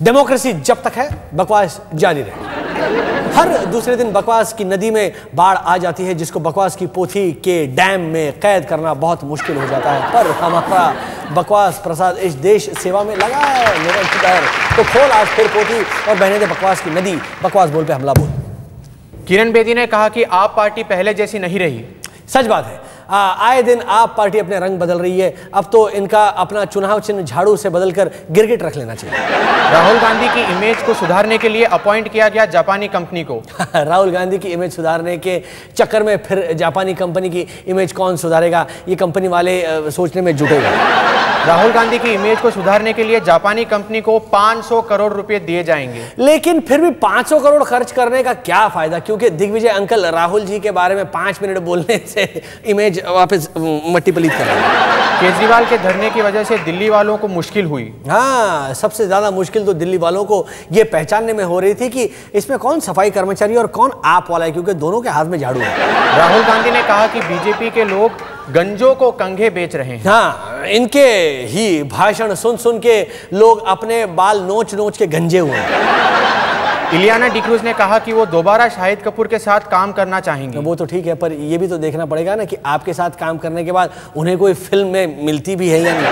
Democracy जब तक है बकवास जारी रहे। हर दूसरे दिन बकवास की नदी में बाढ़ आ जाती है, जिसको बकवास की पोथी के डैम में कैद करना बहुत मुश्किल हो जाता है। पर हमारा बकवास प्रसाद इस देश सेवा में लगा है निरंतर। तो खोल आज फिर पोथी और बहने दे बकवास की नदी। बकवास बोल पे हमला बोल। किरण बेदी ने कहा कि आप पार्टी पहले जैसी नहीं रही। सच बात है, आए दिन आप पार्टी अपने रंग बदल रही है। अब तो इनका अपना चुनाव चिन्ह झाड़ू से बदलकर गिरगिट रख लेना चाहिए। राहुल गांधी की इमेज को सुधारने के लिए अपॉइंट किया गया जापानी कंपनी को। राहुल गांधी की इमेज सुधारने के चक्कर में फिर जापानी कंपनी की इमेज कौन सुधारेगा, ये कंपनी वाले सोचने में जुटे हुए। राहुल गांधी की इमेज को सुधारने के लिए जापानी कंपनी को 500 करोड़ रुपए दिए जाएंगे। लेकिन फिर भी 500 करोड़ खर्च करने का क्या फायदा, क्योंकि दिग्विजय अंकल राहुल जी के बारे में 5 मिनट बोलने से इमेज वापस मट्टी पलीत कर रहे हैं। केजरीवाल के धरने की वजह से दिल्ली वालों को मुश्किल हुई। हाँ, सबसे ज्यादा मुश्किल तो दिल्ली वालों को ये पहचानने में हो रही थी कि इसमें कौन सफाई कर्मचारी और कौन आप वाला है, क्योंकि दोनों के हाथ में झाड़ू है। राहुल गांधी ने कहा कि बीजेपी के लोग गंजों को कंघे बेच रहे हैं। हाँ, इनके ही भाषण सुन सुन के लोग अपने बाल नोच नोच के गंजे हुए हैं। इलियाना डिक्रूज ने कहा कि वो दोबारा शाहिद कपूर के साथ काम करना चाहेंगे। वो तो ठीक है, पर ये भी तो देखना पड़ेगा ना कि आपके साथ काम करने के बाद उन्हें कोई फिल्म में मिलती भी है या नहीं।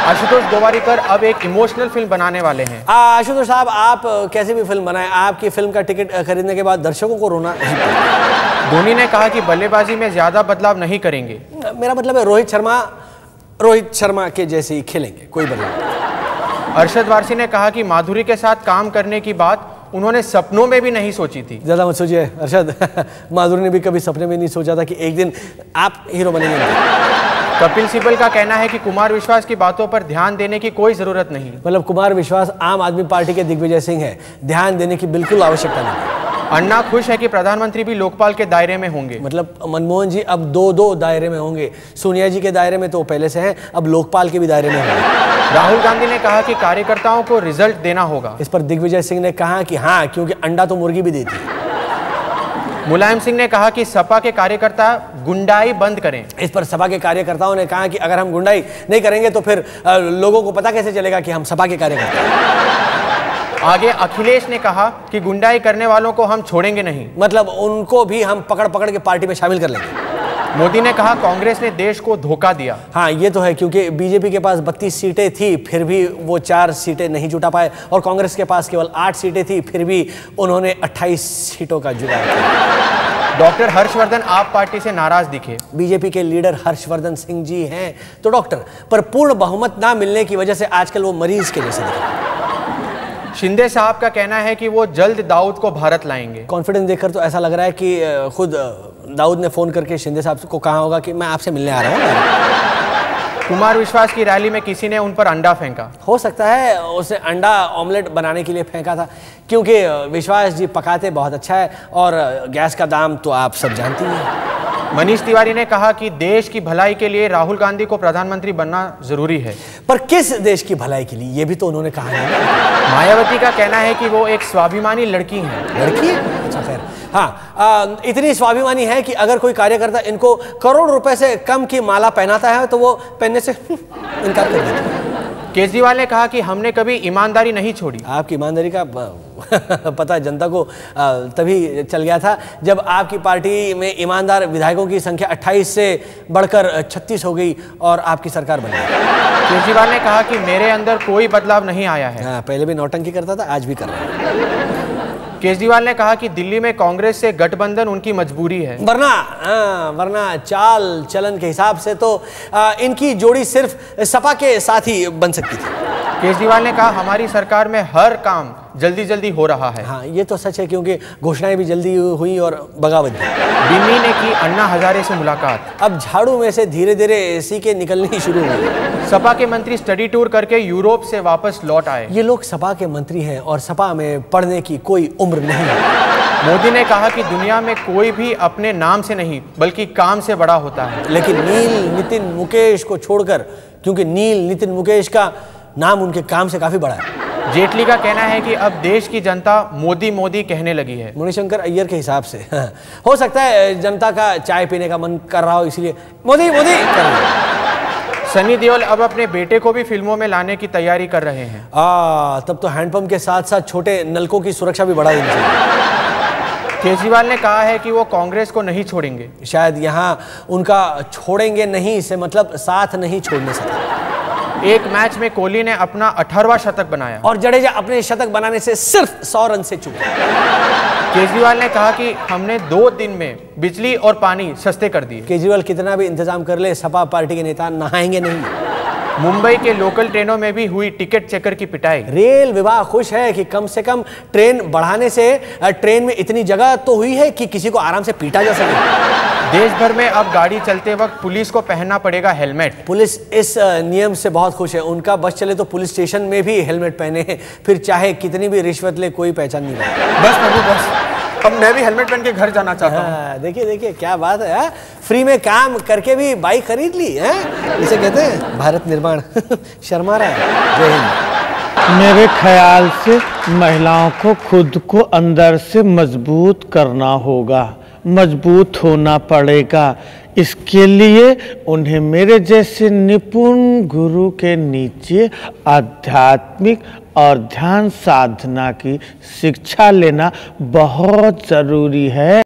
आशुतोष गोवारिकर अब एक इमोशनल फिल्म बनाने वाले हैं। आशुतोष साहब, आप कैसे भी फिल्म बनाएं, आपकी फिल्म का टिकट खरीदने के बाद दर्शकों को रोना। धोनी ने कहा कि बल्लेबाजी में ज्यादा बदलाव नहीं करेंगे। मेरा मतलब है रोहित शर्मा के जैसे ही खेलेंगे, कोई बदलाव। अरशद वारसी ने कहा कि माधुरी के साथ काम करने की बात उन्होंने सपनों में भी नहीं सोची थी। ज्यादा मत सोचिए अरशद, माधुरी ने भी कभी सपने में नहीं सोचा था कि एक दिन आप हीरो बनेंगे। कपिल सिब्बल का कहना है कि कुमार विश्वास की बातों पर ध्यान देने की कोई जरूरत नहीं। मतलब कुमार विश्वास आम आदमी पार्टी के दिग्विजय सिंह है, ध्यान देने की बिल्कुल आवश्यकता नहीं। अन्ना खुश है कि प्रधानमंत्री भी लोकपाल के दायरे में होंगे। मतलब मनमोहन जी अब दो दायरे में होंगे। सोनिया जी के दायरे में तो पहले से हैं, अब लोकपाल के भी दायरे में होंगे। राहुल गांधी ने कहा कि कार्यकर्ताओं को रिजल्ट देना होगा। इस पर दिग्विजय सिंह ने कहा कि हाँ, क्योंकि अंडा तो मुर्गी भी देती है। मुलायम सिंह ने कहा कि सपा के कार्यकर्ता गुंडाई बंद करें। इस पर सपा के कार्यकर्ताओं ने कहा कि अगर हम गुंडाई नहीं करेंगे तो फिर लोगों को पता कैसे चलेगा कि हम सपा के कार्यकर्ता हैं। आगे अखिलेश ने कहा कि गुंडाई करने वालों को हम छोड़ेंगे नहीं। मतलब उनको भी हम पकड़ पकड़ के पार्टी में शामिल कर लेंगे। मोदी ने कहा कांग्रेस ने देश को धोखा दिया। हाँ, ये तो है, क्योंकि बीजेपी के पास 32 सीटें थी, फिर भी वो 4 सीटें नहीं जुटा पाए, और कांग्रेस के पास केवल 8 सीटें थी, फिर भी उन्होंने 28 सीटों का जुगाड़ किया। डॉक्टर हर्षवर्धन आप पार्टी से नाराज दिखे। बीजेपी के लीडर हर्षवर्धन सिंह जी हैं तो डॉक्टर, पर पूर्ण बहुमत ना मिलने की वजह से आजकल वो मरीज के जैसे दिखते हैं। शिंदे साहब का कहना है कि वो जल्द दाऊद को भारत लाएंगे। कॉन्फिडेंस देखकर तो ऐसा लग रहा है कि खुद दाऊद ने फोन करके शिंदे साहब को कहा होगा कि मैं आपसे मिलने आ रहा हूँ। कुमार विश्वास की रैली में किसी ने उन पर अंडा फेंका। हो सकता है उसे अंडा ऑमलेट बनाने के लिए फेंका था, क्योंकि विश्वास जी पकाते बहुत अच्छा है और गैस का दाम तो आप सब जानती हैं। मनीष तिवारी ने कहा कि देश की भलाई के लिए राहुल गांधी को प्रधानमंत्री बनना जरूरी है। पर किस देश की भलाई के लिए, ये भी तो उन्होंने कहा है। मायावती का कहना है कि वो एक स्वाभिमानी लड़की है। लड़की? अच्छा, खैर, हाँ, इतनी स्वाभिमानी है कि अगर कोई कार्यकर्ता इनको करोड़ रुपए से कम की माला पहनाता है तो वो पहनने से इनकार कर देते हैं। केजरीवाल ने कहा कि हमने कभी ईमानदारी नहीं छोड़ी। आपकी ईमानदारी का पता जनता को तभी चल गया था जब आपकी पार्टी में ईमानदार विधायकों की संख्या 28 से बढ़कर 36 हो गई और आपकी सरकार बन गई। केजरीवाल ने कहा कि मेरे अंदर कोई बदलाव नहीं आया है। हाँ, पहले भी नौटंकी करता था, आज भी कर रहा है। केजरीवाल ने कहा कि दिल्ली में कांग्रेस से गठबंधन उनकी मजबूरी है। वरना चाल चलन के हिसाब से तो इनकी जोड़ी सिर्फ सपा के साथ ही बन सकती थी। केजरीवाल ने कहा हमारी सरकार में हर काम जल्दी जल्दी हो रहा है। हाँ, ये तो सच है, क्योंकि घोषणाएं भी जल्दी हुई और बगावत भी। बिन्नी ने की अन्ना हजारे से मुलाकात। अब झाड़ू में से धीरे धीरे सीके निकलनी शुरू हुई। सपा के मंत्री स्टडी टूर करके यूरोप से वापस लौट आए। ये लोग सपा के मंत्री हैं और सपा में पढ़ने की कोई उम्र नहीं है। मोदी ने कहा कि दुनिया में कोई भी अपने नाम से नहीं बल्कि काम से बड़ा होता है। लेकिन नील नितिन मुकेश को छोड़कर, क्योंकि नील नितिन मुकेश का नाम उनके काम से काफी बड़ा है। जेटली का कहना है कि अब देश की जनता मोदी मोदी कहने लगी है। मणिशंकर अय्यर के हिसाब से हो सकता है जनता का चाय पीने का मन कर रहा हो, इसलिए मोदी मोदी कर रहा है। सनी देओल अब अपने बेटे को भी फिल्मों में लाने की तैयारी कर रहे हैं। तब तो हैंडपंप के साथ साथ छोटे नलकों की सुरक्षा भी बढ़ा देनी चाहिए। केजरीवाल ने कहा है कि वो कांग्रेस को नहीं छोड़ेंगे। शायद यहाँ उनका छोड़ेंगे नहीं से मतलब साथ नहीं छोड़ने से। एक मैच में कोहली ने अपना 18वां शतक बनाया और जडेजा अपने शतक बनाने से सिर्फ 100 रन से चूका। केजरीवाल ने कहा कि हमने 2 दिन में बिजली और पानी सस्ते कर दिए। केजरीवाल कितना भी इंतजाम कर ले, सपा पार्टी के नेता नहाएंगे नहीं। मुंबई के लोकल ट्रेनों में भी हुई टिकट चेकर की पिटाई। रेल विभाग खुश है कि कम से कम ट्रेन बढ़ाने से ट्रेन में इतनी जगह तो हुई है कि किसी को आराम से पीटा जा सके। देश भर में अब गाड़ी चलते वक्त पुलिस को पहनना पड़ेगा हेलमेट। पुलिस इस नियम से बहुत खुश है। उनका बस चले तो पुलिस स्टेशन में भी हेलमेट पहने हैं, फिर चाहे कितनी भी रिश्वत ले कोई पहचान नहीं पाएगा। बस प्रभु बस, अब मैं भी हेलमेट पहन के घर जाना चाहता हूँ। देखिए देखिए क्या बात है, फ्री में काम करके भी बाइक खरीद ली है। इसे कहते हैं भारत निर्माण। शर्मा रहा है। जय हिंद। मेरे ख्याल से महिलाओं को खुद को अंदर से मजबूत करना होगा, मजबूत होना पड़ेगा। इसके लिए उन्हें मेरे जैसे निपुण गुरु के नीचे आध्यात्मिक और ध्यान साधना की शिक्षा लेना बहुत जरूरी है।